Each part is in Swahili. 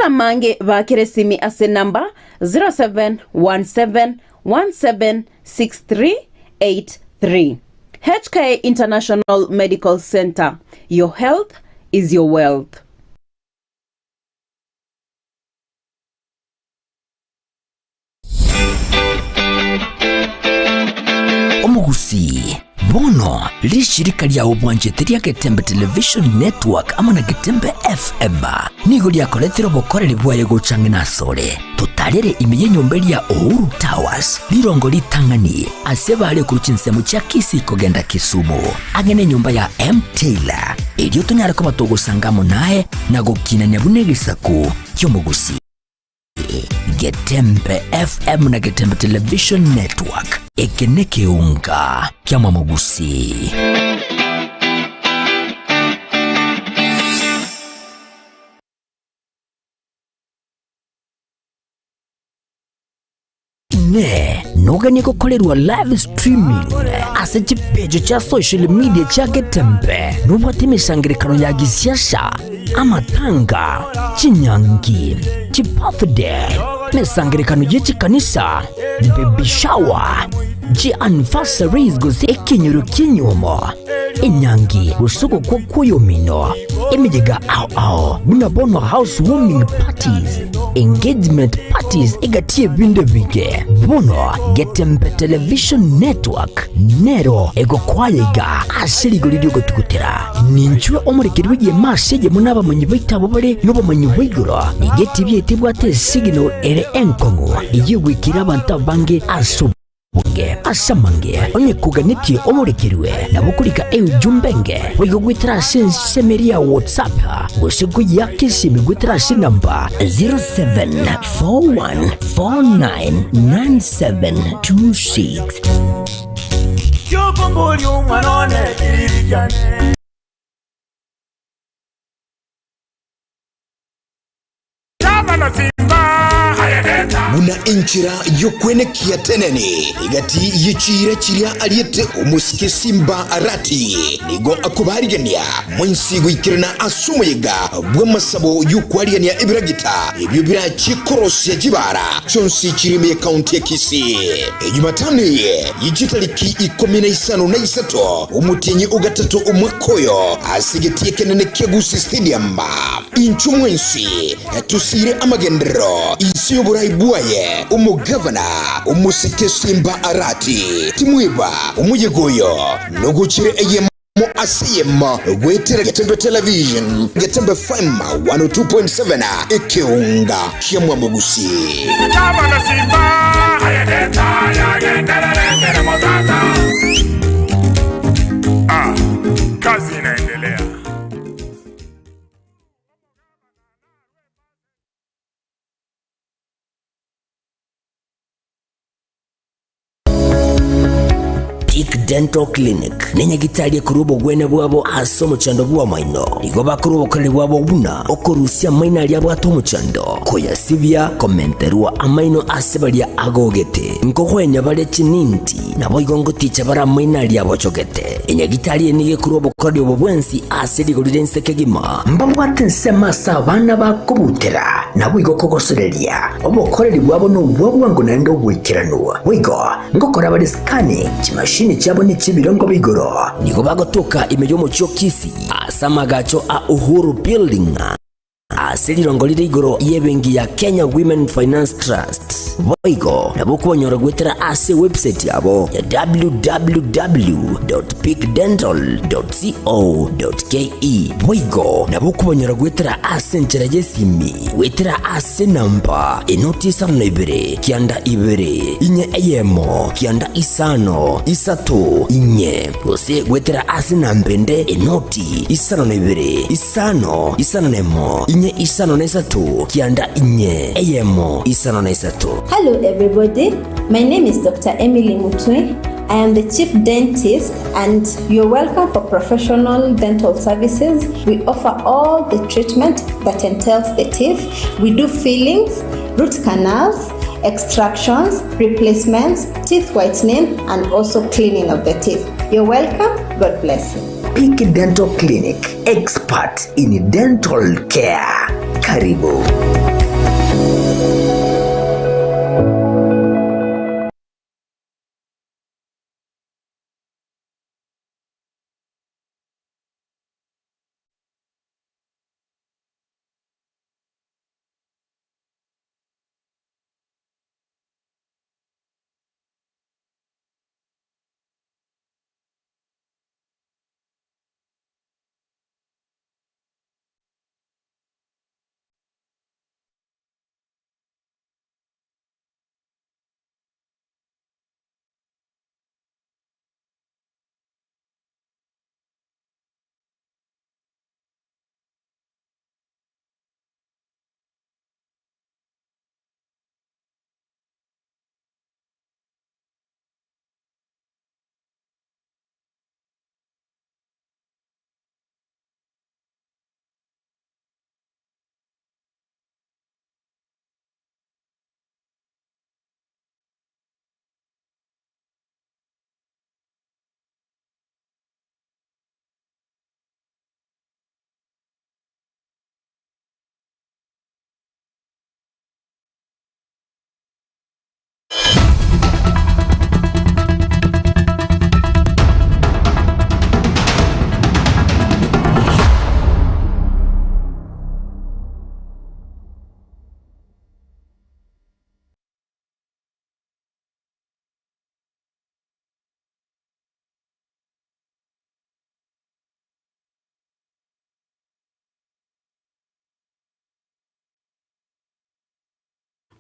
Basamange bakiresimi ase number 0717176383. HK International Medical Center. Your health is your wealth. Omugusi bono lishirika lya obwanjete lya Getembe Television Network amana Getembe FM nigo lyakoretera obukoreri bwayo gucanga nasore tutarere imiye nyombe lya Uhuru Towers lirongo litangani asebale ku Chinsa mu cya Kisii kogenda Kisumu agene nyumba ya M Taylor iryo tunyara ko batogusangamo naye nagokina nyabunegisaku cy'omugusi Getembe FM na Getembe Television Network Ekeonga kyama mugusi. Ne noganye gukorerwa live streaming ase chipejo cha social media cha Getembe nubwate imisangirikano ya gisiasha amatanga chinyangi chipafde mesangirikano yechikanisa baby shower anniversaries gozi ekinyoro kinyomo inyangi usuko kwa kuyomino imijiga ao munabono housewarming parties engagement parties igatie binde bige bono Getembe Television Network nero ego kwayega asiri golidio gotukutera ninchwe omurikirwe ye masege munaba munyibaitabo bare nobo munyibiguro igeti byetibwate signal ere enkongo iyiwikira abantu bange aso Bunge asamange onye kuganiti omurikirwe nabukurika jumbenge wigogwitira semeria WhatsApp usiku ya Kisii migwitira namba 0741499726 Yokomboli umwanone kiririjane Tabana simba muna inchira yokwenekia teneni igati yichira chiria aliete umusike simba arati nigo akubarigania mwensi gwikirana asumuyiga bw'amasabo y'ukwarigania ibiragita ibyo bira chikorosi ya jibara chonsi chirime county ya Kisii Jumatano yichitaliki 15 umutinyi ugatatu umwakoyo asigetie kenene kegusi stadium inchu mwensi tusire amagendero isi buwaye umugavana umusike simba arati timwiba umuyegoyo noguchire eyemo asiyema gwetera Getembe Television Getembe FM 102.7 Ekeonga kyamwa mugusi Tabana simba ayedeta yagenderere motata kazi inaendelea. Dental Clinic nenye gitalie kurubo gwene bwabo asomo chando bwa maino nigo bakurubo kale bwabo buna okorusia maina lya bwato muchando koya sivya komenterwa amaino asebalia agogete mkokwenya bale chininti nabo igongo ticha bara maina lya bochogete enye gitalie nige kurubo kale bwo bwensi asedi golidense kegima mbabwate nsema sabana bakubutera nabo igokogosorelia obokoreri bwabo no bwabwango nando bwikiranuwa wigo ngokora bale scanning chimashini chabo ni chibirongo bigoro nigo bagotoka imeyomo cyo Kisii asamagacho a Uhuru building asilirongo lirigoro yebengi ya Kenya Women Finance Trust boigo nabukonyora gwetera ase website yabo ya www.peakdental.co.ke boigo nabukonyora gwetera ase nchera yesimi gwetera ase namba enotisa na Ibere kianda Ibere inye eyemo kianda isano isato inye ose gwetera ase nambende enoti isano na Ibere isano nemo inye isano na isatu kianda inye eyemo isano na isatu. Hello everybody, my name is Dr. Emily Mutwe. I am the Chief Dentist and you're welcome for professional dental services. We offer all the treatment that entails the teeth. We do fillings, root canals, extractions, replacements, teeth whitening and also cleaning of the teeth. You're welcome. God bless you. Peak Dental Clinic, expert in dental care. Karibu.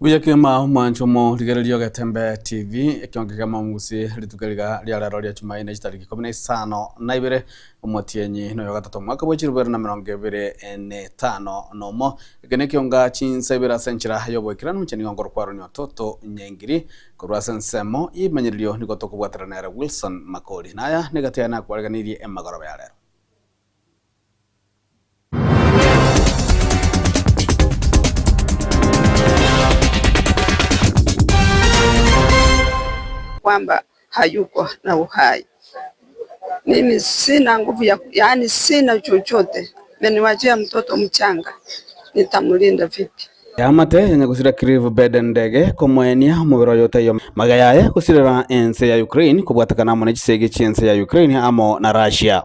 Uyakema mwanchomo ligerelio Getembe TV Ekeonga kama musi litugaliga liararo lya Jumaine itariki 15 na Ibere omutienyi no yogatatu mwaka wa 2025 nomo Ekeonga Chinsa Ibere senchira yobokira n'umucheni ngoro kwaro ni Ototo nyengiri kurwa sensemo imenyerio niko tokubwateranera Wilson Makoli naya negatena kwariganirie emagoro yarero kwamba hayuko na uhai. Mimi sina nguvu yani sina chochote. Meniwachia mtoto mchanga. Nitamlinda vipi? Yamate yenye kusira kirivu bede ndege komwenia mubiro yote yo magayaye kusirira ense ya Ukraine kubwatakana mu n'ekisege cy'ense ya Ukraine amo na Russia.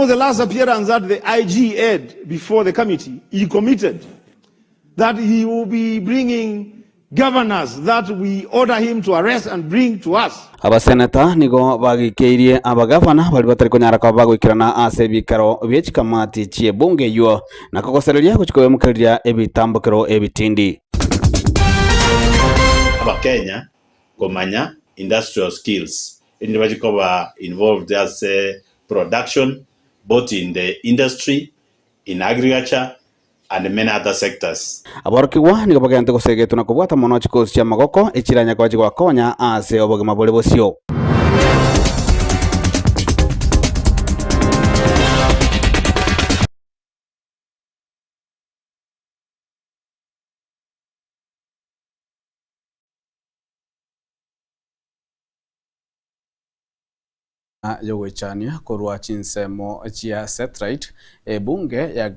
The last appearance that the IG had before the committee, he committed that he will be bringing governors that we order him to arrest and bring to us. Abaseneta nigo bagikeirie abagavana bali batari kunyara kwa bagwikirana ase bikaro byechikamati chie bunge yo na kokosereria kuchikowe mukiriria ebitambukiro ebitindi. Abakenya komanya industrial skills indi bachikoba involved as production both in the industry, in agriculture and many other sectors. Aborkiwa nigo bagente kusegetu na kubwata mono chikosi cha magoko echiranya kwa chigwa konya ase obogema bole bosio. Yogwechania korwa chinsemo chia satellite bunge ya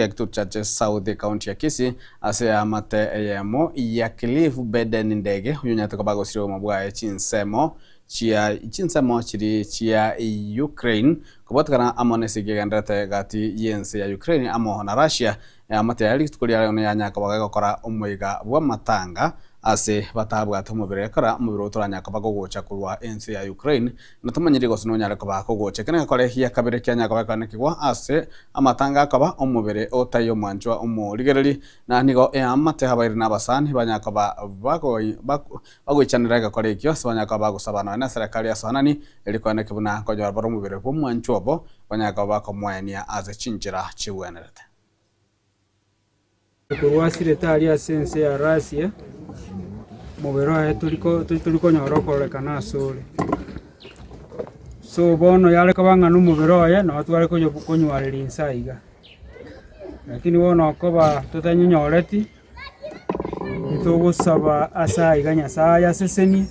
kituo cha South County ya Kisii ase amate yemo ya Cliff beden ndege unyata kabago siro mabwa chinsemo chiri chia Ukraine kubatakana amone sigegandate gati yense ya Ukraine amo na Russia amate yali tukulia ne yanya kabaga gukora umwiga bwa matanga ase batabwa tumubire kara mubiro turanya kabago gocha kurwa ense ya Ukraine natumanyire gosino nyara kabako gocha kene kore hiya kabire kyanya kabaka nekigwa ase amatanga kaba umubire otayo mwanjwa umurigereri na nigo amate habaire nabasani banyakaba bagwichanira gakore kyo banyakaba gusabana na serikali ya sanani elikwana kibuna kojwa baro mubire bwo mwanjwa bo banyakaba komwania ase chinjira chiwenerete kurwasire tali ya sense ya Russia mubero tuliko nyorokolekana asole so bono yale kabanga numubero ya no twale konywarira insaiga lakini bono koba tutanyinyoreti itogusaba asaiga nyasaya seseni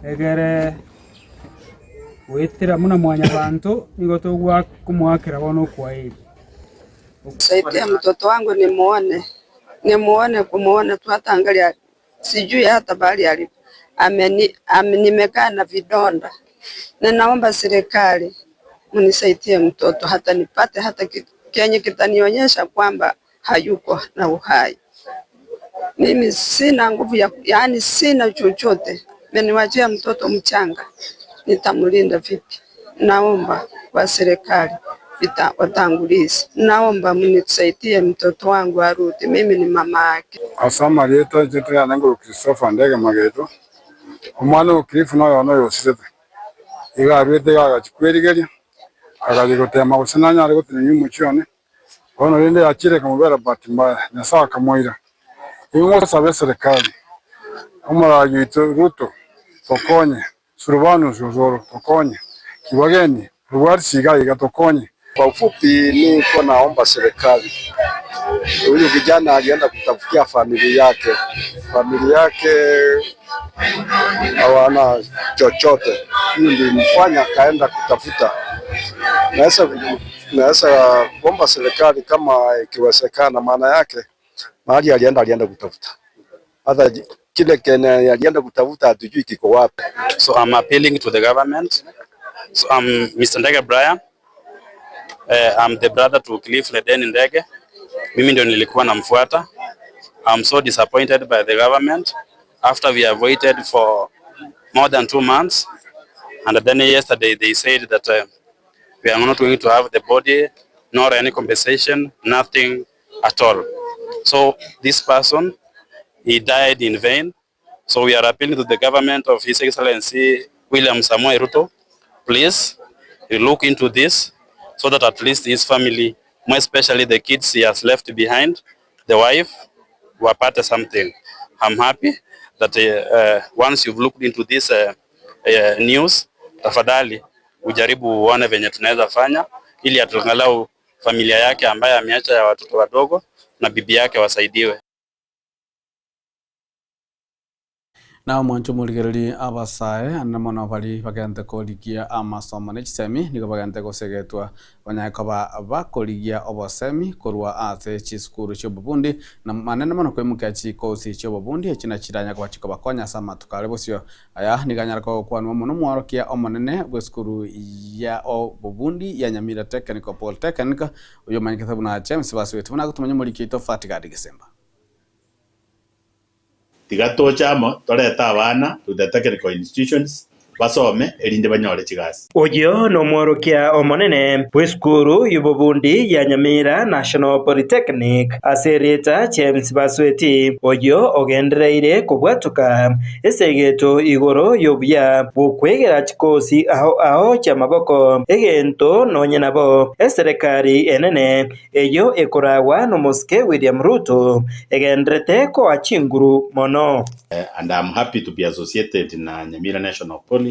egere wetira muna mwanya bantu nigo togwa kumwakira bono kwa hivi Saidia mtoto wangu kumuone tuatangalia sijui hata bali alipo. Nimekaa na vidonda. Na naomba serikali munisaidie mtoto hata nipate hata kenye kitanionyesha kwamba hayuko na uhai. Mimi sina nguvu yani sina chochote. Meniwachia mtoto mchanga. Nitamlinda vipi? Naomba kwa serikali watangulizi. Naomba mnisaidie mtoto wangu arudi. Mimi ni mama yake. Asama leta jetu ya nangu Christopher ndege mageto. Umwana ukirifu no yono yosirete. Iga arwete ga chikwerigeria. Agaje gutema gusinanya ari gutinya umucyone. Ono rinde yakire kamubera batimba nyasa kamoira. Ingo sabe serikali. Umara yitu Ruto tokonye. Surubanu zozoro tokonye. Kibageni ruwari siga igatokonye. Kwa ufupi niko naomba serikali. Huyu kijana alienda kutafutia familia yake. Familia yake hawana chochote. Huyu ndiye mfanya kaenda kutafuta. Naweza kuomba serikali kama ikiwezekana, maana yake mahali alienda kutafuta. Hata kile kene alienda kutafuta hatujui kiko wapi. So I'm appealing to the government. So I'm Mr. Ndege Brian. I'm the brother to Cliff Leden Ndege. Mimi ndio nilikuwa namfuata. I'm so disappointed by the government after we have waited for more than 2 months, and then yesterday they said that we are not going to have the body nor any compensation, nothing at all. So this person, he died in vain. So we are appealing to the government of His Excellency William Samoei Ruto, please look into this so that at least his family, more especially the kids he has left behind, the wife, wapate something. I'm happy that once you've looked into this news, tafadhali ujaribu uone venye tunaweza fanya ili angalau familia yake ambaye ameacha ya watoto wadogo na bibi yake wasaidiwe. Na mwancho muligereri abasae anamona bali bagante koligia amasomo n'ekisemi nigo bagante gosegetwa banyakoba bakoligia obosemi korwa ase chiskuru chobubundi na manene mono kwemuka chikosi chobubundi ekina kiranya kwa chikoba konya sama tukale bosio aya niganyara ko kwanwa mono mworokia omonene bweskuru ya obubundi ya Nyamira Technical Polytechnic uyo manyikatha buna James baswetu buna gutumanya muri kito fatigadi December tigato chamo toreta abana to the technical institutions basome erinde banyore chigasi oyo no mworokia omonene bweskuru yububundi ya Nyamira National Polytechnic asereta James Basweti oyo ogendereire kubwatuka esegeto igoro yobuya bukwegera chikosi aho chamaboko egento nonye nabo eserikali enene eyo ekoragwa no Muske William Ruto egendrete ko achinguru mono and I'm happy to be associated na Nyamira National Poly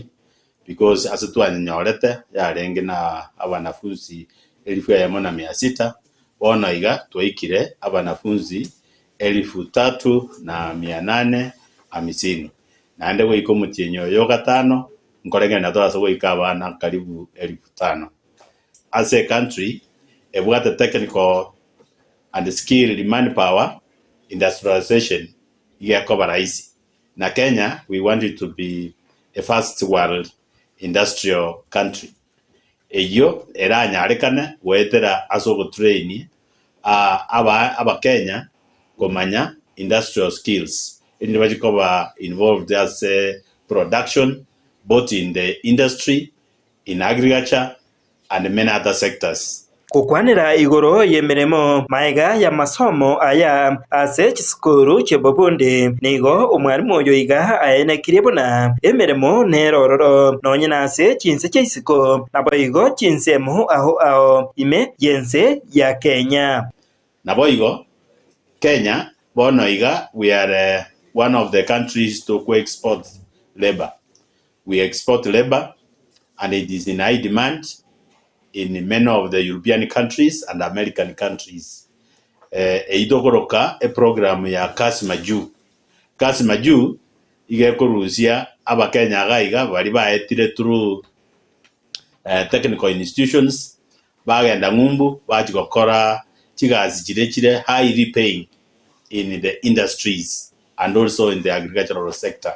because as tu anyorete ya rengi na abanafunzi 1600 bona iga twaikire abanafunzi 3850 na ndewe iko mutinyo yo gatano nkorenge na twaso goika abana karibu 5000 as a country ebwa the technical and skilled manpower industrialization yakoba rahisi na Kenya we want it to be a first world industrial country eyo eranya arekane wetera asogo train aba Kenya komanya industrial skills indi bajikoba involved as production both in the industry, in agriculture and many other sectors. Kukwanira igoro yemeremo maiga ya masomo aya ase chiskuru chebobundi nigo umwarimu oyo iga aene kiribuna emeremo nerororo nonye nase chinse chisiko nabo igo chinsemu aho ime yense ya Kenya nabo igo Kenya bono iga we are one of the countries to export labor. We export labor and it is in high demand in many of the European countries and American countries. Idogoroka a program ya Kasi Maju. Kasi Maju igekurusia aba Kenya gaiga bari baetire through technical institutions bagenda ngumbu bagikora kigazi kirekire highly paying in the industries and also in the agricultural sector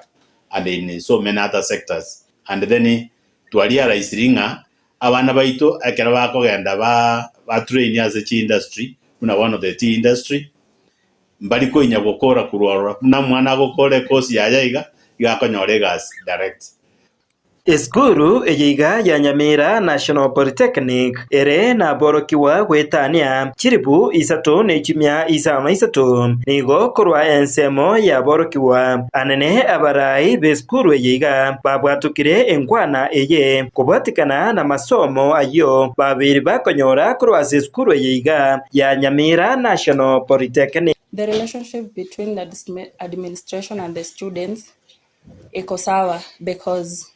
and in so many other sectors. And then to realize ringa abana baito akera bakogenda ba train as a tea industry una one of the tea industry mbali ko inyagokora kurora na mwana gokore kosi yaiga igakonyore gas direct. Eskuru eyiga ya Nyamira National Polytechnic ere na borokiwa gwetania chiribu isato nechimya isama isato nigo korwa ensemo ya borokiwa anene abarai beskuru eyiga babwatukire enkwana eye kubatikana na masomo ayo babiri bakonyora korwa eskuru eyiga ya Nyamira National Polytechnic. The relationship between the administration and the students iko sawa because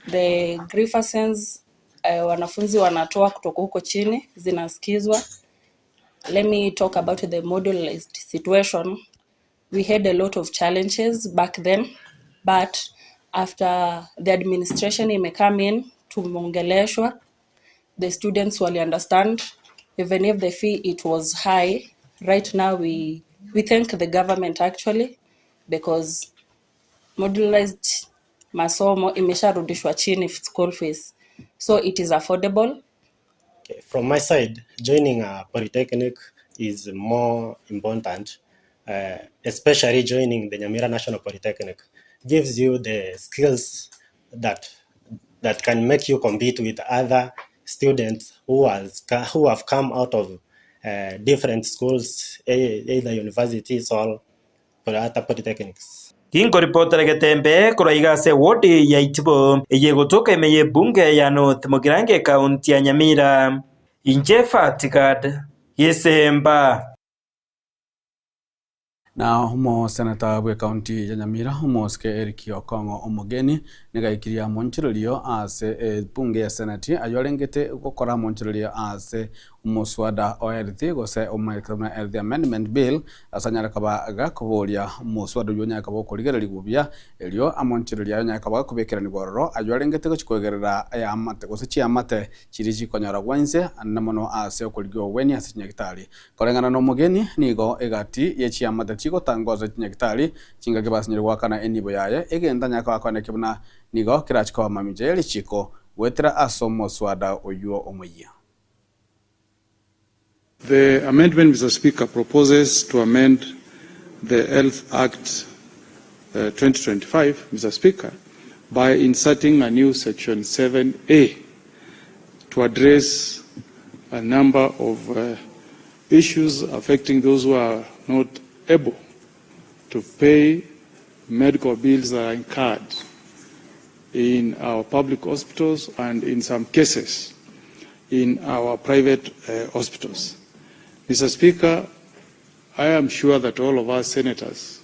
the grievances wanafunzi wanatoa kutoka huko chini zinasikizwa. Let me talk about the modularized situation. We had a lot of challenges back then, but after the administration imecome in tumeongeleshwa, the students wali understand even if the fee it was high. Right now we thank the government actually because modularized masomo imesharudishwa chini school fees, so it is affordable. Okay. From my side, joining a polytechnic is more important, especially joining the Nyamira National Polytechnic gives you the skills that can make you compete with other students who have come out of different schools, either universities or other polytechnics. Kingoripotera Getembe kuraigase wodi ya Itibo yegotoka imeye bunge ya North Mugirange County ya Nyamira injefa tikad yesemba na humo senata bwe county ya Nyamira humoske Ekeonga omugeni negaikiria monchirorio ase bunge ya senate ayorengete gukora monchirorio ase umuswada oerthi gose umaikana health amendment bill asanyara kaba gakuburia umuswada yonya kaba kurigereri gubia elio amonchirorio yonya kaba kubekera nigororo ayorengete gochikogerera amate gose chiamate chiriji konyara gwanse namono ase okurigyo weni ase nyagitari korengana no mugeni nigo egati yechi amate chiko tangoza nyagitari chinga kibasinyirwa kana enibo yaye egenda nyaka akwane kibuna nigo kirachiko mamije yeli chiko wetera asomo swada oyuo omoyia. The amendment, Mr. Speaker, proposes to amend the Health Act 2025, Mr. Speaker, by inserting a new section 7A to address a number of issues affecting those who are not able to pay medical bills that are incurred in our public hospitals and in some cases in our private hospitals. Mr. Speaker, I am sure that all of us senators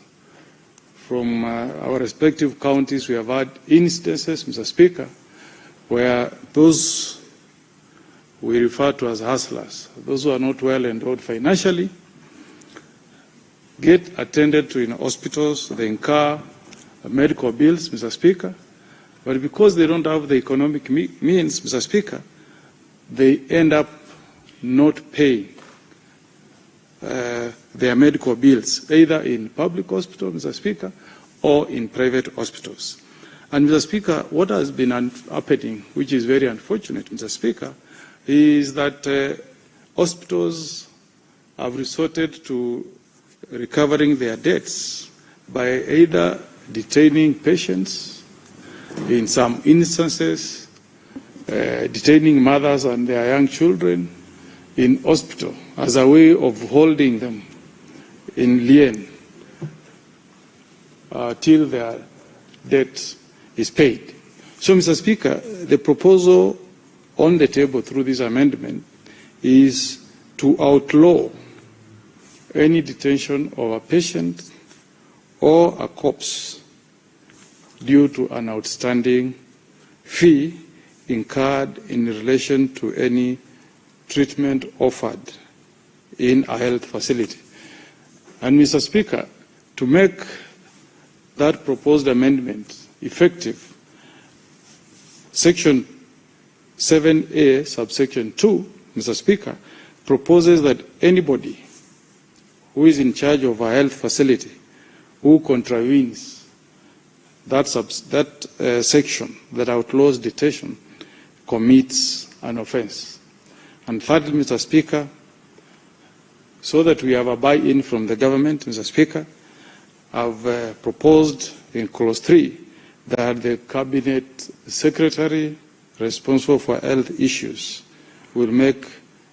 from our respective counties, we have had instances, Mr. Speaker, where those we refer to as hustlers, those who are not well endowed financially, get attended to in hospitals, they incur medical bills, Mr. Speaker, but because they don't have the economic means, Mr. Speaker, they end up not paying their medical bills, either in public hospitals, Mr. Speaker, or in private hospitals. And Mr. Speaker, what has been happening, which is very unfortunate, Mr. Speaker, is that hospitals have resorted to recovering their debts by either detaining patients, in some instances, detaining mothers and their young children in hospital as a way of holding them in lien till their debt is paid. So, Mr. Speaker, the proposal on the table through this amendment is to outlaw any detention of a patient or a corpse due to an outstanding fee incurred in relation to any treatment offered in a health facility. And Mr. Speaker, to make that proposed amendment effective, Section 7A, subsection 2, Mr. Speaker, proposes that anybody who is in charge of a health facility who contravenes that section that outlaws detention commits an offense. And thirdly, Mr. Speaker, so that we have a buy-in from the government, Mr. Speaker, I've proposed in clause 3 that the cabinet secretary responsible for health issues will make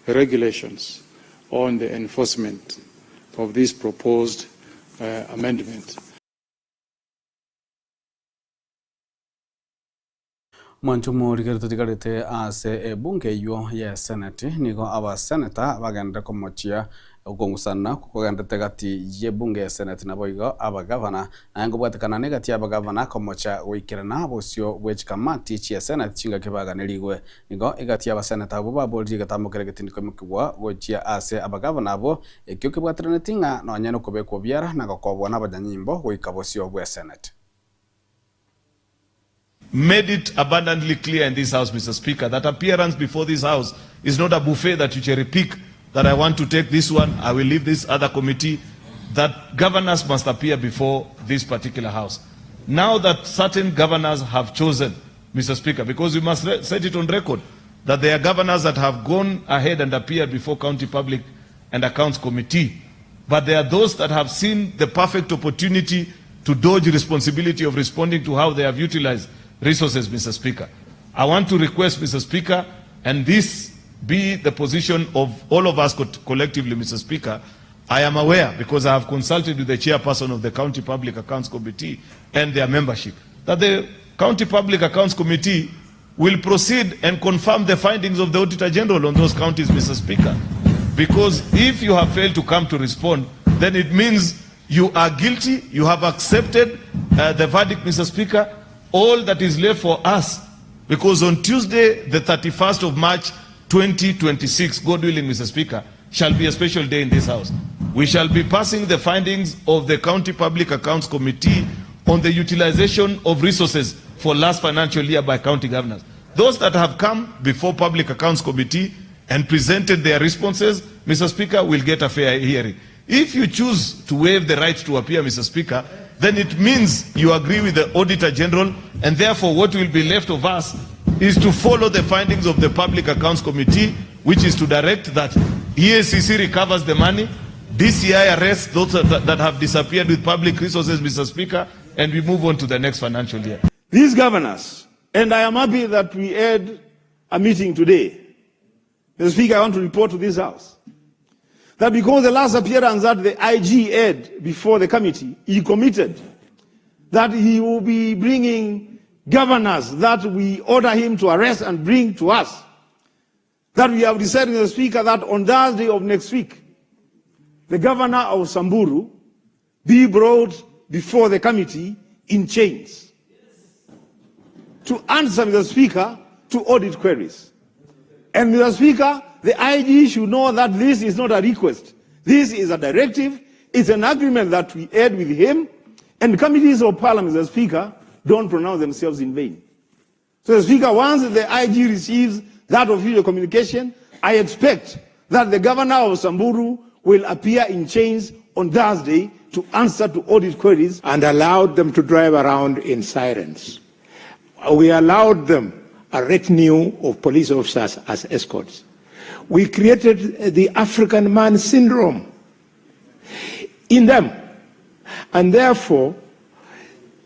regulations on the enforcement of this proposed amendment. Manchumo rigerto tigarete ase bunge yo ya senate nigo aba senator baganda komochia ugongusana kuganda tegati ye bunge ya senate na boigo aba governor ango bwatekana negati aba governor komocha wikirana bosio wechkamati chi ya senate chinga kibaga neligwe nigo igati aba senator bo babolji gatamokere getindiko mukwa gochia ase aba governor abo ekyo kibwatrana tinga no nyano kobeko biara na gokobwa na banyimbo wikabosio bwa senate. Made it abundantly clear in this house, Mr. Speaker, that appearance before this house is not a buffet that you cherry pick, that I want to take this one, I will leave this other committee, that governors must appear before this particular house. Now that certain governors have chosen, Mr. Speaker, because we must set it on record, that there are governors that have gone ahead and appeared before County Public and Accounts Committee, but there are those that have seen the perfect opportunity to dodge responsibility of responding to how they have utilized resources, Mr. Speaker. I want to request, Mr. Speaker, and this be the position of all of us collectively, Mr. Speaker, I am aware, because I have consulted with the chairperson of the County Public Accounts Committee and their membership, that the County Public Accounts Committee will proceed and confirm the findings of the Auditor General on those counties, Mr. Speaker. Because if you have failed to come to respond, then it means you are guilty, you have accepted the verdict, Mr. Speaker. All that is left for us, because on Tuesday, the 31st of March, 2026, God willing, Mr. Speaker, shall be a special day in this House. We shall be passing the findings of the County Public Accounts Committee on the utilization of resources for last financial year by county governors. Those that have come before Public Accounts Committee and presented their responses, Mr. Speaker, will get a fair hearing. If you choose to waive the right to appear, Mr. Speaker, then it means you agree with the Auditor General, and therefore what will be left of us is to follow the findings of the Public Accounts Committee, which is to direct that EACC recovers the money, DCI arrests those that have disappeared with public resources, Mr. Speaker, and we move on to the next financial year. These governors, and I am happy that we had a meeting today. Mr. Speaker, I want to report to this House that because the last appearance that the IG had before the committee, he committed that he will be bringing governors that we order him to arrest and bring to us. That we have decided, Mr. Speaker, that on Thursday of next week, the governor of Samburu be brought before the committee in chains to answer, Mr. Speaker, to audit queries. And Mr. Speaker, the IG should know that this is not a request. This is a directive. It's an agreement that we had with him. And committees of parliament, Mr. Speaker, don't pronounce themselves in vain. So, Mr. Speaker, once the IG receives that official communication, I expect that the governor of Samburu will appear in chains on Thursday to answer to audit queries. And allowed them to drive around in sirens. We allowed them a retinue of police officers as escorts. We created the African man syndrome in them. And therefore,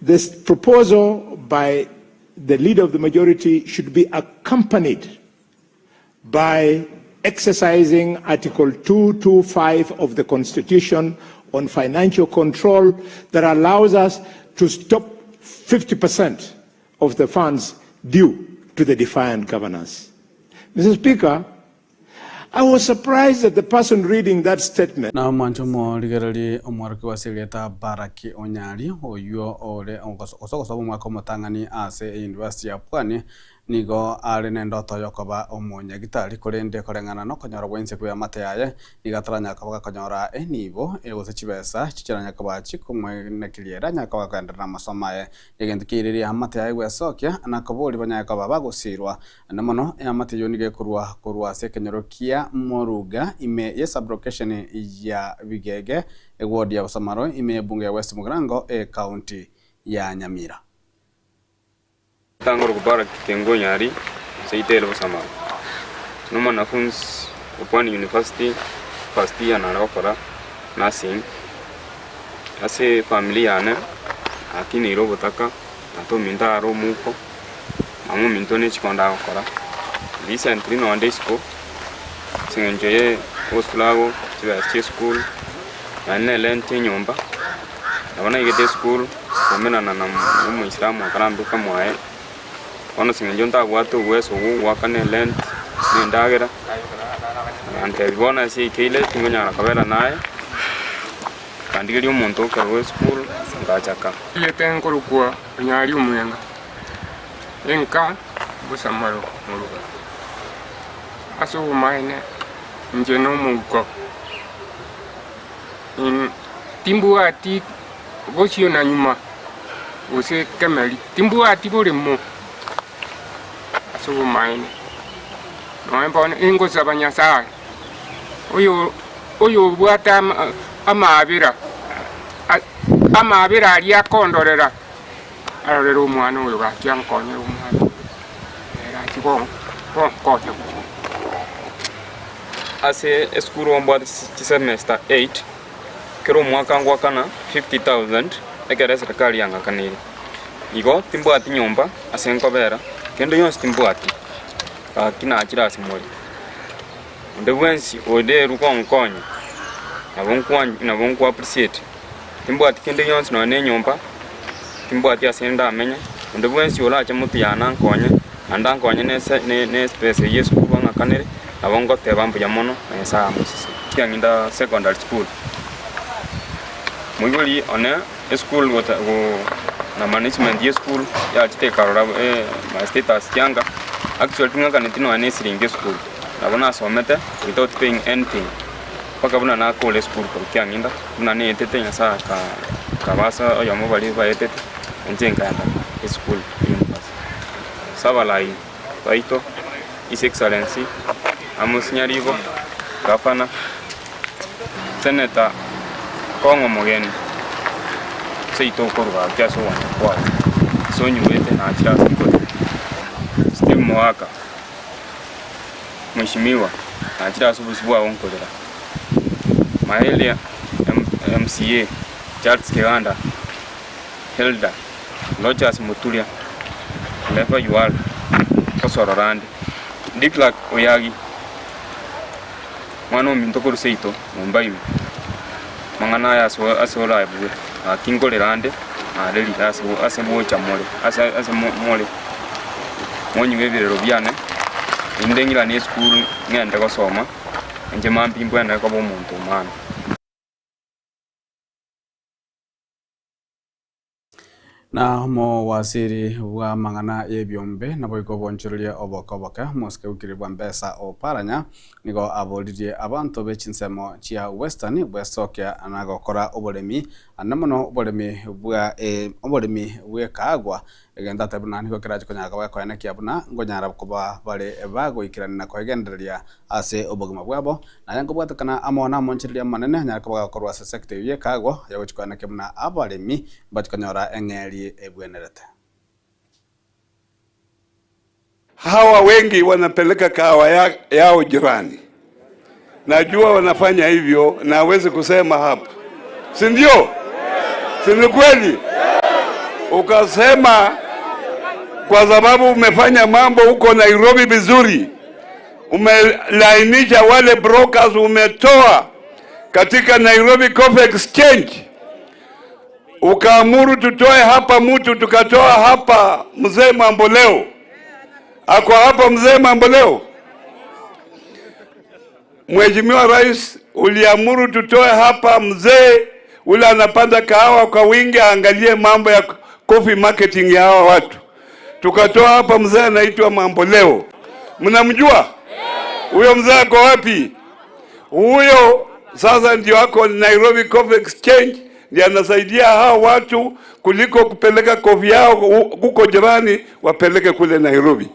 this proposal by the leader of the majority should be accompanied by exercising Article 225 of the Constitution on financial control that allows us to stop 50% of the funds due to the defiant governors. Mr. Speaker, I was surprised that the person reading that statement. Na manchomo ligerali omwarki wasileta Baraki Onyari oyo ole osokosobo mwako motangani ase University ya Pwani nigo ari nendoto yokoba omonya gitari kurende korengana no konyora wense kuya mate yaye nigataranya kabaga konyora enibo egose chibesa chichiranya kabachi kumwe nakiliera nyakabaga kandana masomaye yegendikiriri amate yaye wesokia anakoboli banya kababa gusirwa namono amate yonige kurwa sekenyorokia moruga ime yesabrokation ya Bigege ward ya Samaro ime bunge ya West Mugrango county ya Nyamira. Tangoro kubara kitengo nyari seitelo Samaro. Numa nafunzi Pwani University first year na nakora nursing. Ase familia ane akini robo taka ato minda ro muko. Mamu mintone chikonda nakora. Recently no one day school. Singenjoye ostulago chiva school. Ane lente nyomba. Nabana igete school komena na mu Islamu akarambe kamwae. Ono singenjonta watu weso wakane lent ni ndagera. Ante bona si kile tingonya na kabela naye. Kandigiri umuntu ka school ngachaka. Ile tengo rukua nyari umuyenga. Enka busamaro muruga. Aso maine njeno muko. In timbu ati bochio na nyuma. Use kameli timbu ati bore mo. Aso maine. No mbona ingo sabanya sai. Oyo bwata amabira ya kondorera arorero umwana uyo bakyankonye umwana era kibon kote ase eskuru omba semester 8 kero mwaka ngwakana 50,000 ekere serikali yanga kaniri igo timbo ati nyomba ase nkobera kendo yonse timbo ati kina akira asimoli onde bwensi ode rukonkonya nabonku appreciate timbwati kinde yonsi no ne nyomba timbwati asenda amenya onde bwensi olache mutu yana nkonya andankonya ne space yesu kubanga kanere nabongo tebambu ya mono na saa musisi kianginda secondary school mwigoli one school go na management ye school ya tite karora my status kyanga actually tunga kanitino ane siringe school nabona somete without paying anything paka buna na college school ko kyanginda buna ne tete nya saa ka basa oyo mobali ba etete njenga anda school university sabalai baito his excellency Amos Nyaribo gafana senator Kongo Mogeni seito koruga kyaso wana kwa sonyu wete na achira sikote Steve Mwaka mheshimiwa na achira subusubwa onkolera Mahelia MCA Charles Keganda Hilda Lojas Mutulia Lefa Yual Kosororande Diklak Oyagi Mano mintokuru seito Mumbai mangana ya asola ibu kingolerande areli ase mocha mole ase mole monyi bebirero byane indengira ni school ngende gosoma nje mampimbo na ko bomuntu mana na mo wasiri wa mangana yebyombe nabo ikobonchurulia obokoboka moske ukiribwa mbesa oparanya nigo abolirie abantu bechinsemo chia western bwesokia anagokora obolemi anamono obolemi bwekagwa egenda tabuna nigo kiraje konyaga bakoyana kiabuna ngonyara kuba bale bago ikirana kogenderia ase obogima bwabo na yango bwatakana amona monchiria manene nyaka bakorwa se sector yekagwa yagochikana kemuna abalemi batikanyora engeri ebwenerete. Hawa wengi wanapeleka kahawa yao jirani. Najua wanafanya hivyo na hawezi kusema hapa. Si ndio? Si ni kweli? Ukasema kwa sababu umefanya mambo huko Nairobi vizuri. Umelainisha wale brokers umetoa katika Nairobi Coffee Exchange. Ukaamuru tutoe hapa mtu tukatoa hapa mzee Mamboleo. Ako hapa mzee Mamboleo. Mheshimiwa Rais uliamuru tutoe hapa mzee ule anapanda kahawa kwa wingi angalie mambo ya coffee marketing ya hawa watu. Tukatoa hapa mzee anaitwa Mamboleo. Mnamjua? Huyo mzee ako wapi? Huyo sasa ndio ako Nairobi Coffee Exchange. Ndiye anasaidia hao watu kuliko kupeleka kofi yao huko jirani wapeleke kule Nairobi.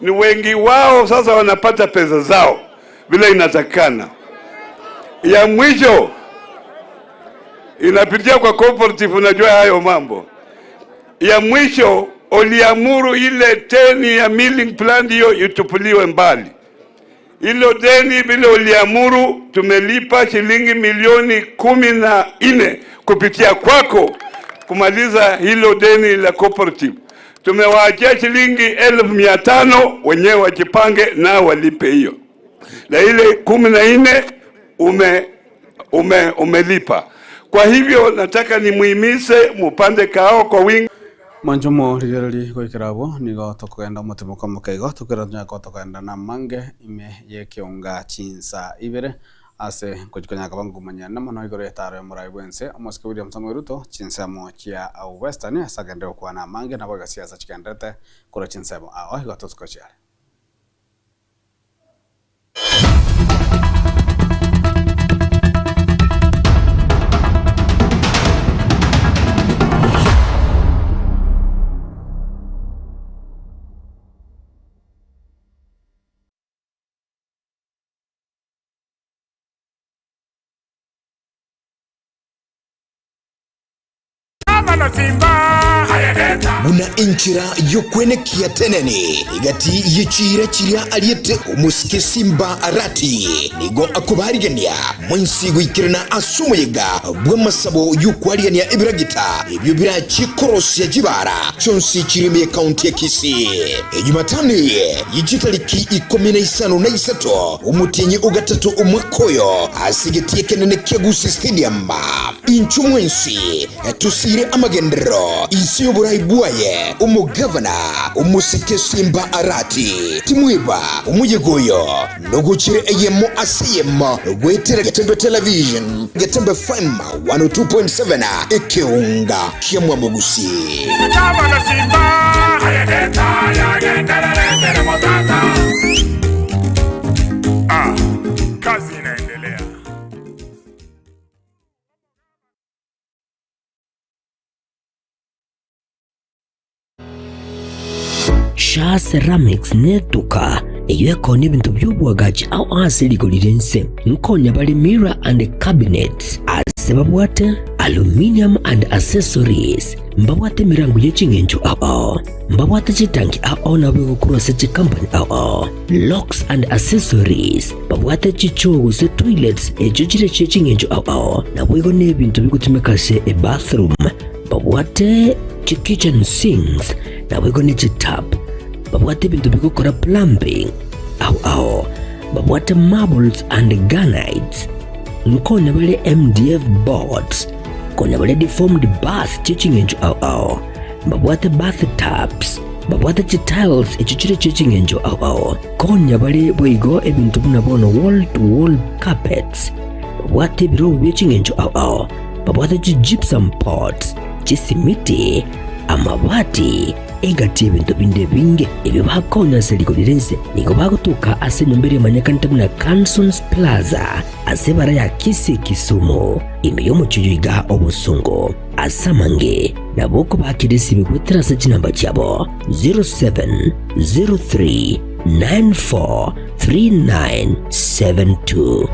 Ni wengi wao sasa wanapata pesa zao bila inatakana. Ya mwisho inapitia kwa cooperative, unajua hayo mambo. Ya mwisho uliamuru ile teni ya milling plant hiyo itupuliwe mbali. Ilo deni bila uliamuru tumelipa shilingi milioni 14 kupitia kwako kumaliza hilo deni la cooperative. Tumewaachia shilingi 1500 wenyewe wajipange na walipe hiyo. Na ile 14 umelipa. Kwa hivyo nataka nimuhimize mupande kahawa kwa wingi. Manjomo rigereri goikirabo nigo tokogenda mutimo komokaigo tukiranya ko tokenda na mange ime Ekeonga Chinsa Ibere ase kujikanya kabangu manya na mano igoro yataro murai bwense amoske William Samuel Ruto Chinsa mo chia au western asagende kwa na mange na boga siasa chikendete kura Chinsa mo a ohigo toskochare. muna inchira yokwenekia teneni igati yicira chiria aliete umusike simba arati nigo akubarigania mwensi gwikirana asumuyiga bw'amasabo y'ukwarigania ibiragita ibyo birachikorosia jibara chonsi chirime county ya Kisii Jumatani yigitariki 15 umutinyi ugatatu umwakoyo asigetie kenene kegusi stadium inchu mwensi tusire amagendero isi yoburaibuaye umugavana umusike simba arati timwiba umuyegoyo noguchire eyemo asiyemo gwetera Getembe Television Getembe FM 102.7 Ekeonga kiamwa mugusi kazi inaendelea. Sha Ceramics netuka eyeko n'ebintu by'obwagaji aho asiligolirense nkonya bali mirror and cabinets asebabwate aluminium and accessories mbabwate mirango y'echingenjo aho mbabwate chitanki aho nabwego kurose chikampani aho locks and accessories babwate chichogo se toilets echochire chechingenjo aho nabwego n'ebintu bikutumikase e bathroom babwate kitchen sinks nabwego n'echitap babwate bintu bikukora plumbing aho babwate marbles and granites nkonya bale MDF boards konya bale deformed bath chichingenjo aho babwate bathtubs babwate tiles echichire chichingenjo aho konya bale boigo ebintu bunabono wall to wall carpets babwate biro byechingenjo aho babwate gypsum pots chisimiti amabati egati ebintu binde binge ebyo bakonya seligolirense nigo bagutuka asenyombere manyakanta muna Cansons Plaza asebara ya Kisii Kisumu imiyo muchiyiga obusungu asamange naboko bakirisi bigwetera se kinamba cyabo 0703943972.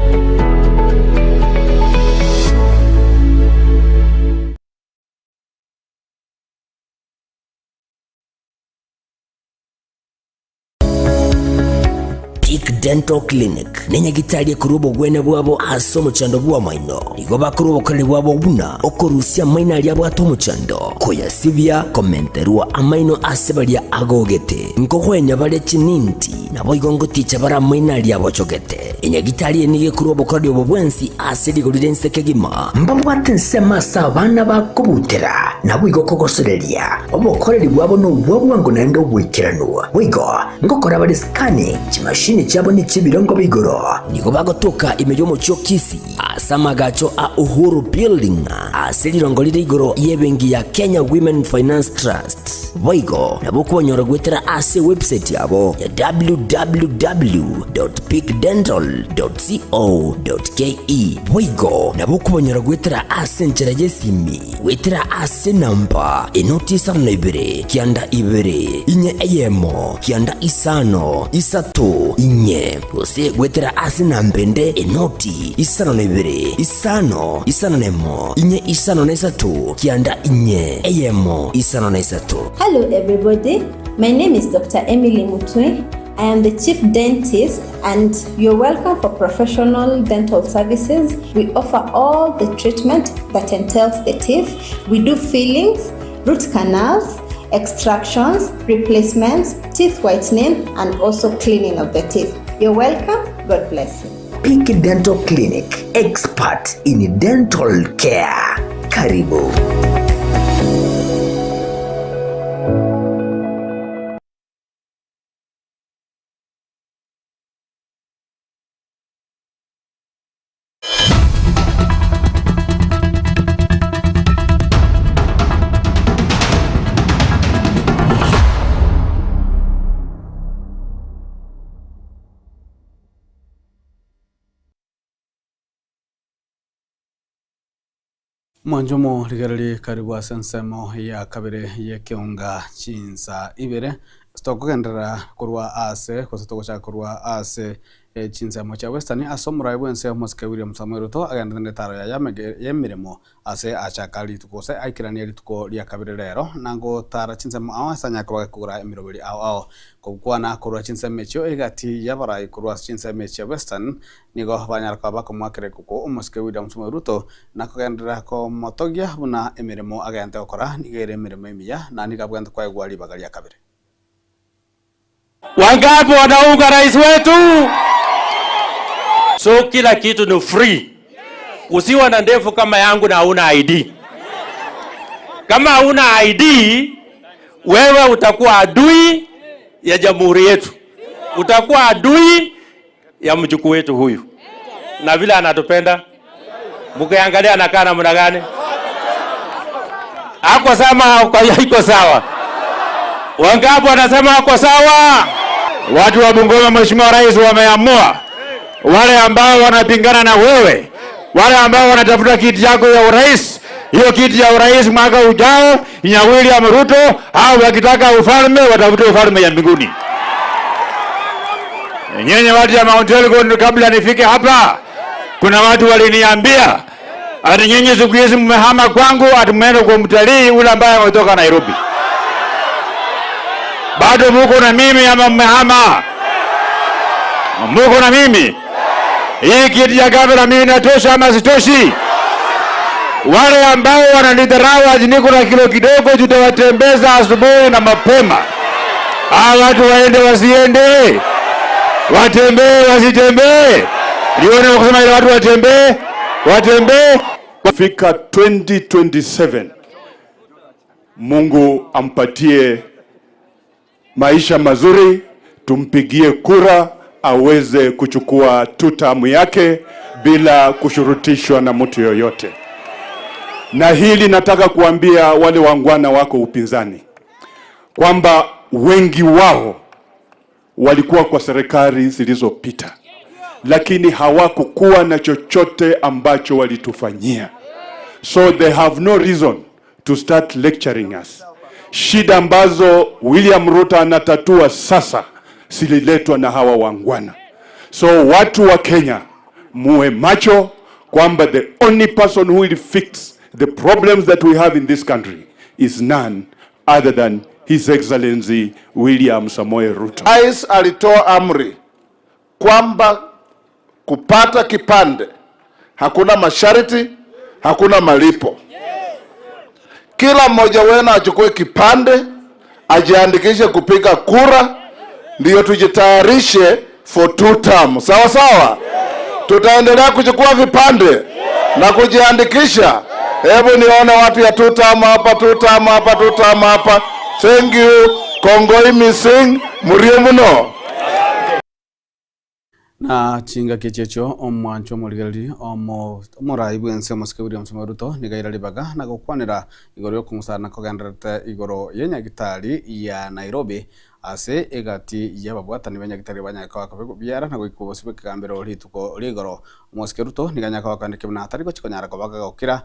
Dental Clinic nenya gitalie kurubo gwene bwabo asomo chando bwa maino nigo bakurubo kale bwabo buna okorusia maina lya bwato muchando koya sivya komenterwa amaino asebalia agogete nkohwenya bale chininti nabo igongo ticha bara maina lya bochogete enya gitalie nige kurubo kale bwensi asedi golidense kegima mbabwate nsema sabana bakubutera nabo igokogoserelia obokoreri bwabo no bwabwango nando bwikiranwa wigo ngokora bale scanning chimashini chabo ni chibirongo bigoro nigo bagotoka imejo mucho Kisii asamagacho a Uhuru Building asilirongo lire igoro yebengi ya Kenya Women Finance Trust boigo nabukonyora gwetera ase website yabo ya www.peakdental.co.ke boigo nabukonyora gwetera ase nchera yesimi wetera ase namba enotisa na Ibere kianda Ibere inye eyemo kianda isano isato inye ose gwetera ase nambende enoti isano na Ibere isano nemo inye isano na isato kianda inye eyemo isano na isato. Hello everybody, my name is Dr. Emily Mutwe. I am the Chief Dentist and you're welcome for professional dental services. We offer all the treatment that entails the teeth. We do fillings, root canals, extractions, replacements, teeth whitening, and also cleaning of the teeth. You're welcome. God bless you. Peak Dental Clinic, expert in dental care. Karibu. Mwanjomo ligarali karibu asensemo ya kabere Ekeonga Chinsa Ibere stokugendera kurwa ase kosetogocha kurwa ase Chinsa mocha western asomra ibwense Moske William Samuel Ruto agenda netaro ya yemirimo ase achakali tukose aikirania rituko ria kabire rero nango tara Chinsa awasanya kwa kugura emirobiri ao kokwana kurwa Chinsa mecho egati yabara kurwa Chinsa mecho western nigo banyar kwa bako mwakere kuko Moske William Samuel Ruto nakogendera ko motogia buna emirimo agente okora nigere emirimo imiya na nikabwenda kwa igwali bagalia kabire. Wangapi wanaunga rais wetu? So kila kitu ni free. Usiwa na ndefu kama yangu na hauna ID. Kama hauna ID, wewe utakuwa adui ya jamhuri yetu. Utakuwa adui ya mjukuu wetu huyu. Na vile anatupenda, mkiangalia anakaa namna gani? Ako sawa, haiko sawa. Wangapi wanasema hako sawa? Watu wa Bungoma, Mheshimiwa Rais wameamua, wale ambao wanapingana na wewe, wale ambao wanatafuta kiti yako ya urais, hiyo kiti ya urais mwaka ujao ya William Ruto, au wakitaka ufalme watafute ufalme ya mbinguni. Nyenye watu ya Mount Elgon, kabla nifike hapa, kuna watu waliniambia ati nyenye siku hizi mmehama kwangu, ati mmeenda kwa mtalii ule ambaye ametoka Nairobi. Bado muko na mimi ama mmehama? Muko na mimi? Hii kiti ya gavana mimi natosha ama sitoshi? Wale ambao wananidharau ati niko na kilo kidogo tutawatembeza asubuhi na mapema. Hawa watu waende wasiende? Watembee wasitembee? Nione kusema ile watu watembee. Kufika 2027 Mungu ampatie maisha mazuri, tumpigie kura aweze kuchukua tutamu yake bila kushurutishwa na mtu yoyote. Na hili nataka kuambia wale wangwana wako upinzani kwamba wengi wao walikuwa kwa serikali zilizopita, lakini hawakukuwa na chochote ambacho walitufanyia. So they have no reason to start lecturing us. Shida ambazo William Ruto anatatua sasa sililetwa na hawa wangwana. So watu wa Kenya, muwe macho kwamba the only person who will fix the problems that we have in this country is none other than His Excellency William Samoei Ruto. Rais alitoa amri kwamba kupata kipande hakuna masharti, hakuna malipo. Kila mmoja wenu achukue kipande, ajiandikishe kupiga kura, ndio tujitayarishe for 2 term. Sawa sawa? Tutaendelea kuchukua vipande na kujiandikisha. Hebu nione watu ya 2 term hapa, 2 term hapa, 2 term hapa. Thank you. Kongoi missing. Murio muno. Na chinga kichecho omwancho murigali omora ibwense Moske William Samoei Ruto nigaira libaga na gukwanira igoro yo kumusana kogenderete igoro yenyagitari ya Nairobi ase egati yababwatani banyagitari banyaka kabego biara na goikubosi bekambero rituko rigoro Moske Ruto niganyaka wakandike buna atari gochikonyara kobaga gokira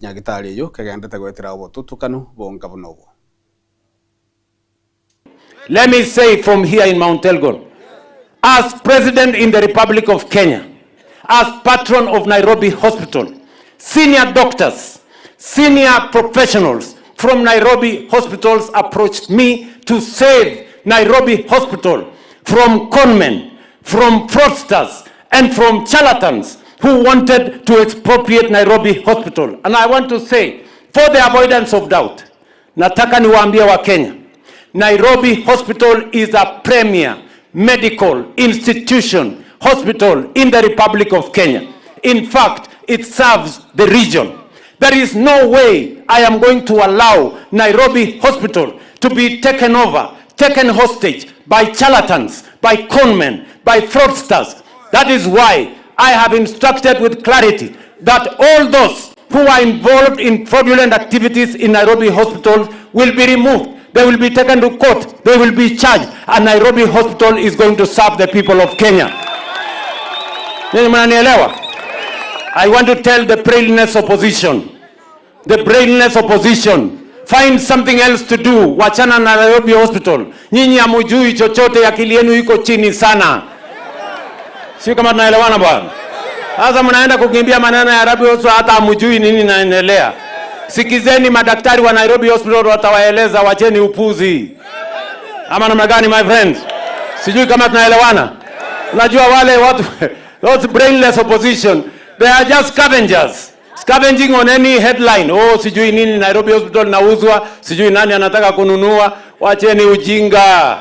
nyagitari yo kagendete gwetira obotutukanu bonga bunobo. Let me say from here in Mount Elgon, as President in the Republic of Kenya, as patron of Nairobi Hospital, senior doctors, senior professionals from Nairobi hospitals approached me to save Nairobi Hospital from conmen, from fraudsters, and from charlatans who wanted to expropriate Nairobi Hospital. And I want to say, for the avoidance of doubt, nataka niwaambie wa Kenya, Nairobi Hospital is a premier medical institution, hospital in the Republic of Kenya. In fact, it serves the region. There is no way I am going to allow Nairobi Hospital to be taken over, taken hostage by charlatans, by conmen, by fraudsters. That is why I have instructed with clarity that all those who are involved in fraudulent activities in Nairobi Hospital will be removed. They will be taken to court. They will be charged. And Nairobi Hospital is going to serve the people of Kenya. I want to tell the brainless opposition Find something else to do. Wachana na Nairobi Hospital. Nyinyi hamjui chochote, akili yenu iko chini sana. Sio kama tunaelewana bwana? Sasa mnaenda kukimbia maneno ya Nairobi Hospital, hata hamjui nini inaendelea. Sikizeni madaktari wa Nairobi Hospital watawaeleza, wacheni upuzi. Ama namna gani my friends? Sijui kama tunaelewana. Unajua wale watu those brainless opposition, they are just scavengers. Scavenging on any headline. Oh, sijui nini Nairobi Hospital nauzwa, sijui nani anataka kununua, wacheni ujinga.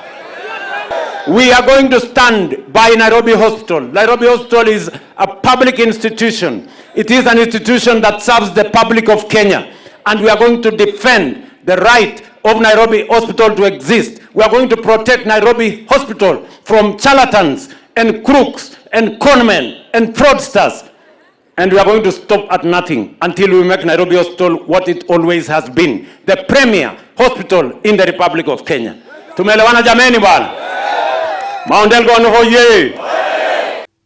We are going to stand by Nairobi Hospital. Nairobi Hospital is a public institution. It is an institution that serves the public of Kenya. And we are going to defend the right of Nairobi Hospital to exist. We are going to protect Nairobi Hospital from charlatans and crooks and conmen and fraudsters. And we are going to stop at nothing until we make Nairobi Hospital what it always has been, the premier hospital in the Republic of Kenya. Tumeelewana jameni bwana? Mount Elgon hoye!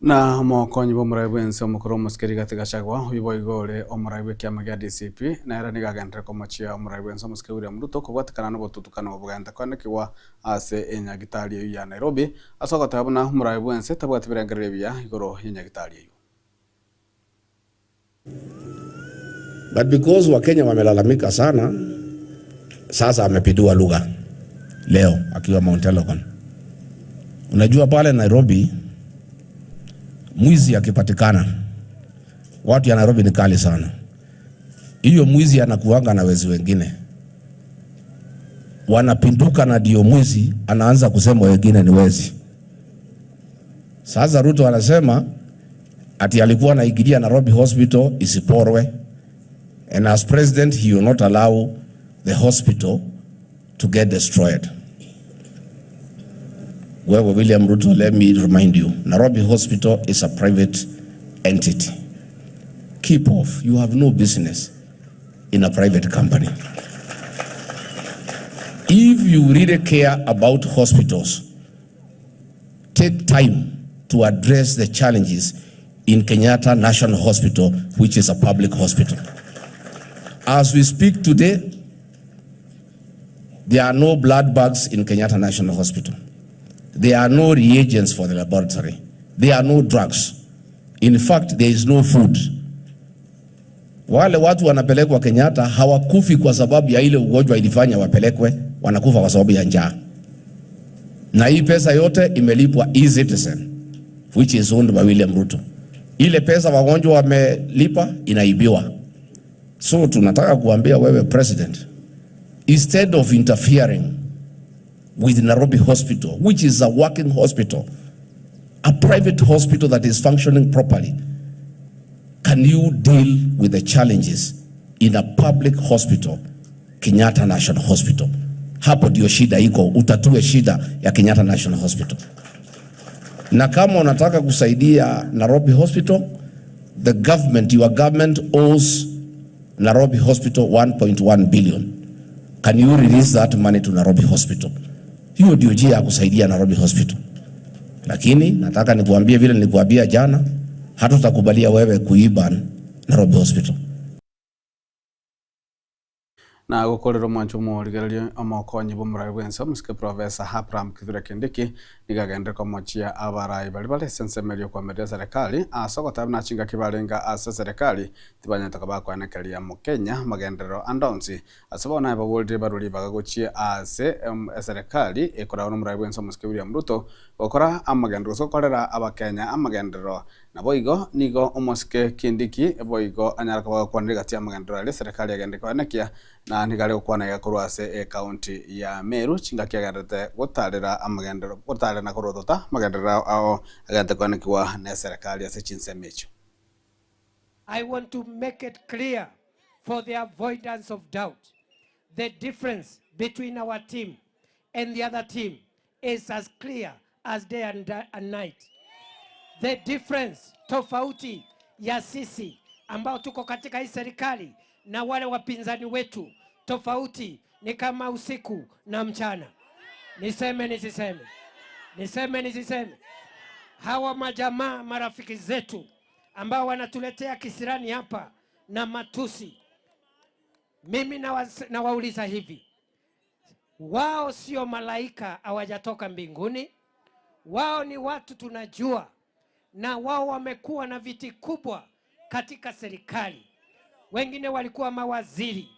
Na mokonyi bomuraibu ense omukuru musikiri katika chagwa uyibo igore omuraibu kiama gya DCP na era nigagendera komachia omuraibu ense musikiri William Ruto kubwatikana no botutukana obuganda kwanekiwa ase enyagitari ya Nairobi asoka tabuna omuraibu ense tabwatibirengerere bya igoro enyagitari yo. But because Wakenya wamelalamika sana, sasa amepindua lugha leo akiwa Mount Elgon. Unajua pale Nairobi mwizi akipatikana, watu ya Nairobi ni kali sana. Hiyo mwizi anakuanga na wezi wengine, wanapinduka na ndio mwizi anaanza kusema wengine ni wezi. Sasa Ruto anasema ati alikuwa anaigilia Nairobi Hospital isiporwe, and as president he will not allow the hospital to get destroyed. Well, William Ruto, let me remind you, Nairobi Hospital is a private entity. Keep off. You have no business in a private company. If you really care about hospitals, take time to address the challenges in Kenyatta National Hospital, which is a public hospital. As we speak today, there are no blood bags in Kenyatta National Hospital. There are no reagents for the laboratory. There are no drugs. In fact, there is no food. Wale watu wanapelekwa Kenyatta hawakufi kwa sababu ya ile ugonjwa ilifanya wapelekwe, wanakufa kwa sababu ya njaa. Na hii pesa yote imelipwa e-Citizen, which is owned by William Ruto. Ile pesa wagonjwa wamelipa inaibiwa. So tunataka kuambia wewe president, instead of interfering with Nairobi Hospital, which is a working hospital, a private hospital that is functioning properly, can you deal with the challenges in a public hospital, Kenyatta National Hospital? Hapo ndio shida iko, utatue shida ya Kenyatta National Hospital. Na kama unataka kusaidia Nairobi Hospital, the government, your government owes Nairobi Hospital 1.1 billion. Can you release that money to Nairobi Hospital? Hiyo ndio njia ya kusaidia Nairobi Hospital. Lakini nataka nikuambie vile nilikuambia jana, hatutakubalia wewe kuiba Nairobi Hospital. Na gukorero mwancho murigererio amokonyi bomuraibu ense musike Professor Haron Kithure Kindiki nigagendera komochia abarai bali sensemerio kwa media serikali asoko tabna chinga kibalenga asa serikali tibanya takaba kwa nekelia mu Kenya magendero andonsi asabona aba world baruli bagagochia ase serikali ekora no muraibu ense musike William Ruto okora amagendero sokorera abakenya amagendero na boigo nigo omoske Kindiki boigo anyara kwa ndigati amagendero ale serikali agende kwa nekia na nigale okwana yakorwa ase county ya Meru chinga kiagarete gotarira amagendero gotarira na korodota magendero ao agante kwa kiwa na serikali ase Chinsa mecho. I want to make it clear for the avoidance of doubt, the difference between our team and the other team is as clear as day and night. The difference tofauti ya sisi ambao tuko katika hii serikali na wale wapinzani wetu tofauti ni kama usiku na mchana. Niseme nisiseme? Niseme nisiseme? Hawa majamaa marafiki zetu ambao wanatuletea kisirani hapa na matusi, Mimi nawauliza hivi, wao sio malaika, hawajatoka mbinguni. Wao ni watu tunajua, na wao wamekuwa na viti kubwa katika serikali. Wengine walikuwa mawaziri,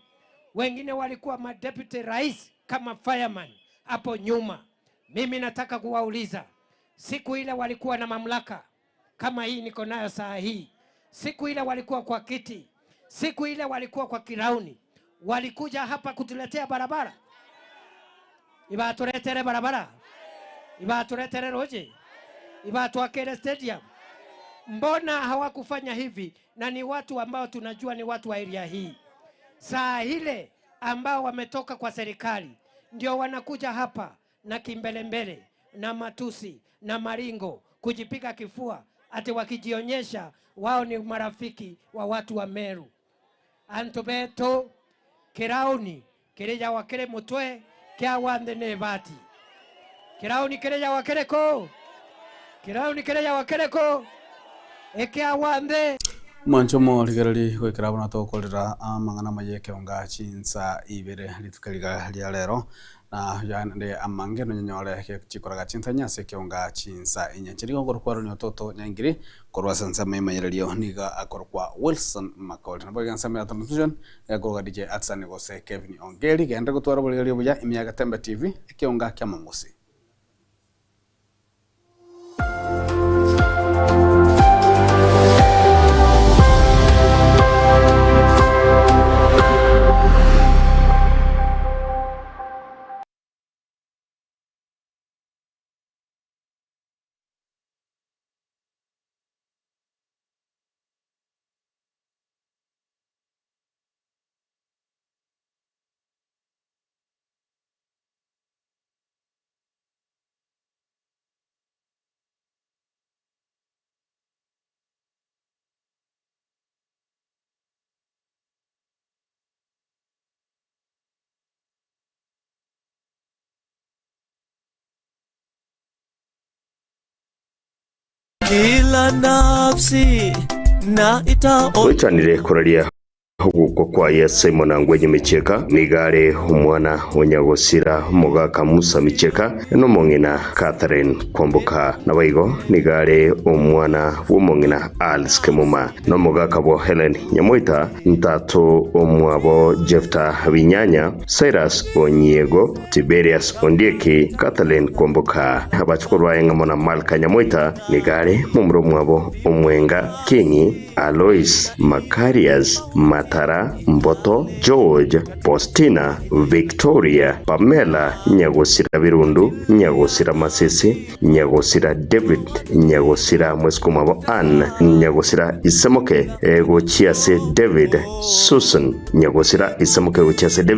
wengine walikuwa madeputy rais kama fireman hapo nyuma. Mimi nataka kuwauliza, siku ile walikuwa na mamlaka kama hii niko nayo saa hii, siku ile walikuwa kwa kiti, siku ile walikuwa kwa kirauni, walikuja hapa kutuletea barabara? Ibatuletere barabara? Ibatuletere roje? Ibatuakere stadium? Mbona hawakufanya hivi? Na ni watu ambao tunajua ni watu wa area hii. Saa ile ambao wametoka kwa serikali ndio wanakuja hapa na kimbelembele na matusi na maringo, kujipiga kifua ati wakijionyesha wao ni marafiki wa watu wa Meru. Antobeto kirauni kireja wakere mutwe kia wande ne bati. Kirauni kireja wakere ko. Kirauni kireja wakere ko. Kia wande. Manchomo ligerali kwikira bona tokolera amangana mayekeonga Chinsa Ibere litukaliga lia lero na yande amange no nyonyole ke chikoraga Chinsa nyase keonga Chinsa inyanchirigo gorkwaro ni Ototo nyangiri korwa sansa mayirelio niga akorkwa Wilson Makol na boga sansa transmission ya goga DJ Atsani gose Kevin Ongeri gende gutwara bulelio buya imya Getembe TV keonga kya mamusi. Kila nafsi na ita kuraria huko kwa yese monangwe nyimicheka migare umwana wanyagosira mugaka Musa micheka no mongina Catherine kwambuka na baigo nigare umwana wumongina Alice Kemuma no mugaka bo Helen Nyamoita ntatu umwabo Jefta Binyanya Cyrus Onyiego Tiberius Ondieki Catherine kwambuka abachukurwa yengamona Malka Nyamoita nigare mumro mwabo umwenga Kingi Alois Macarius Matara Mboto George Postina Victoria Pamela Nyagosira Birundu Nyagosira Masisi Nyagosira David Nyagosira Mweskumabo Ann Nyagosira Isamoke Gochiase David Susan Nyagosira Isamoke Gochiase David